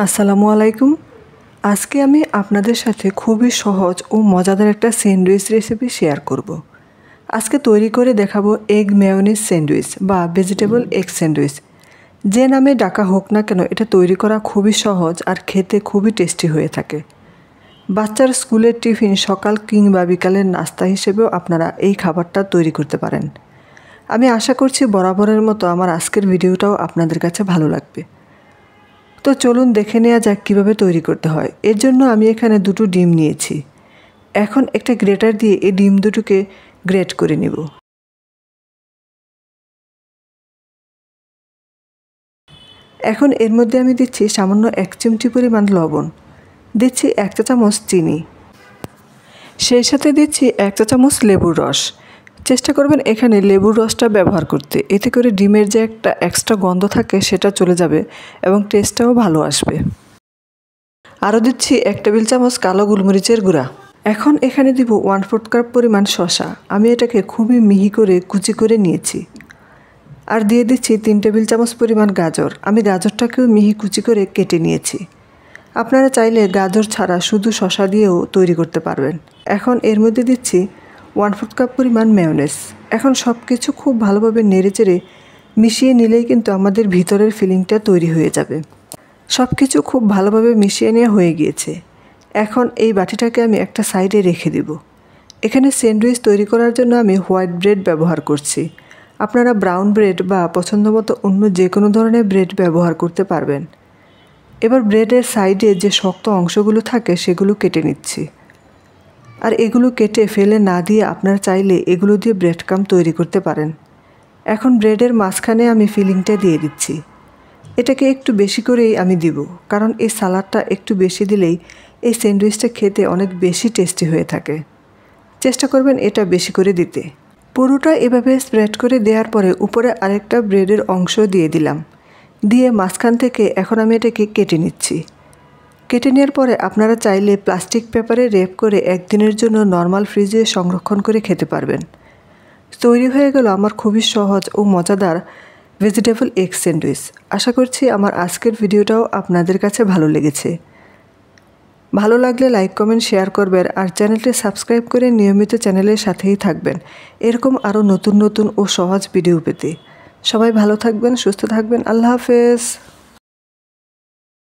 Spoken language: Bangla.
আসসালামু আলাইকুম। আজকে আমি আপনাদের সাথে খুবই সহজ ও মজাদার একটা স্যান্ডউইচ রেসিপি শেয়ার করব। আজকে তৈরি করে দেখাবো এগ মেয়োনিজ স্যান্ডউইচ বা ভেজিটেবল এগ স্যান্ডউইচ। যে নামে ডাকা হোক না কেন, এটা তৈরি করা খুবই সহজ আর খেতে খুবই টেস্টি হয়ে থাকে। বাচ্চার স্কুলের টিফিন, সকাল কিংবা বিকালের নাস্তা হিসেবেও আপনারা এই খাবারটা তৈরি করতে পারেন। আমি আশা করছি বরাবরের মতো আমার আজকের ভিডিওটাও আপনাদের কাছে ভালো লাগবে। তো চলুন দেখে নেওয়া যাক কীভাবে তৈরি করতে হয়। এর জন্য আমি এখানে 2টো ডিম নিয়েছি। এখন একটা গ্রেটার দিয়ে এই ডিম দুটোকে গ্রেট করে নেব। এখন এর মধ্যে আমি দিচ্ছি সামান্য 1 চিমটি পরিমাণ লবণ, দিচ্ছি 1 চা চামচ চিনি, সেই সাথে দিচ্ছি 1 চা চামচ লেবুর রস। চেষ্টা করবেন এখানে লেবুর রসটা ব্যবহার করতে, এতে করে ডিমের যে একটা এক্সট্রা গন্ধ থাকে সেটা চলে যাবে এবং টেস্টটাও ভালো আসবে। আরও দিচ্ছি 1 টেবিল চামচ কালো গোলমরিচের গুঁড়া। এখন এখানে দিব 1/4 কাপ পরিমাণ শসা। আমি এটাকে খুবই মিহি করে কুচি করে নিয়েছি। আর দিয়ে দিচ্ছি 3 টেবিল চামচ পরিমাণ গাজর। আমি গাজরটাকেও মিহি কুচি করে কেটে নিয়েছি। আপনারা চাইলে গাজর ছাড়া শুধু শসা দিয়েও তৈরি করতে পারবেন। এখন এর মধ্যে দিচ্ছি 1/4 কাপ পরিমাণ মেয়োনেজ। এখন সব কিছু খুব ভালোভাবে নেড়েচেড়ে মিশিয়ে নিলেই কিন্তু আমাদের ভিতরের ফিলিংটা তৈরি হয়ে যাবে। সব কিছু খুব ভালোভাবে মিশিয়ে নেওয়া হয়ে গিয়েছে। এখন এই বাটিটাকে আমি একটা সাইডে রেখে দেব। এখানে স্যান্ডউইচ তৈরি করার জন্য আমি হোয়াইট ব্রেড ব্যবহার করছি। আপনারা ব্রাউন ব্রেড বা পছন্দমতো অন্য যে কোনো ধরনের ব্রেড ব্যবহার করতে পারবেন। এবার ব্রেডের সাইডে যে শক্ত অংশগুলো থাকে সেগুলো কেটে নিচ্ছি। আর এগুলো কেটে ফেলে না দিয়ে আপনারা চাইলে এগুলো দিয়ে ব্রেড ক্রাম্ব তৈরি করতে পারেন। এখন ব্রেডের মাঝখানে আমি ফিলিংটা দিয়ে দিচ্ছি। এটাকে একটু বেশি করেই আমি দিব, কারণ এই সালাডটা একটু বেশি দিলেই এই স্যান্ডউইচটা খেতে অনেক বেশি টেস্টি হয়ে থাকে। চেষ্টা করবেন এটা বেশি করে দিতে। পুরোটা এভাবে স্প্রেড করে দেওয়ার পরে উপরে আরেকটা ব্রেডের অংশ দিয়ে দিলাম। দিয়ে মাঝখান থেকে এখন আমি এটাকে কেটে নিচ্ছি। কেটে নেওয়ার পরে আপনারা চাইলে প্লাস্টিক পেপারে র্যাপ করে 1 দিনের জন্য নর্মাল ফ্রিজে সংরক্ষণ করে খেতে পারবেন। তৈরি হয়ে গেল আমার খুবই সহজ ও মজাদার ভেজিটেবল এগ স্যান্ডউইচ। আশা করছি আমার আজকের ভিডিওটাও আপনাদের কাছে ভালো লেগেছে। ভালো লাগলে লাইক, কমেন্ট, শেয়ার করবেন আর চ্যানেলটি সাবস্ক্রাইব করে নিয়মিত চ্যানেলের সাথেই থাকবেন এরকম আরও নতুন নতুন ও সহজ ভিডিও পেতে। সবাই ভালো থাকবেন, সুস্থ থাকবেন। আল্লাহ হাফেজ।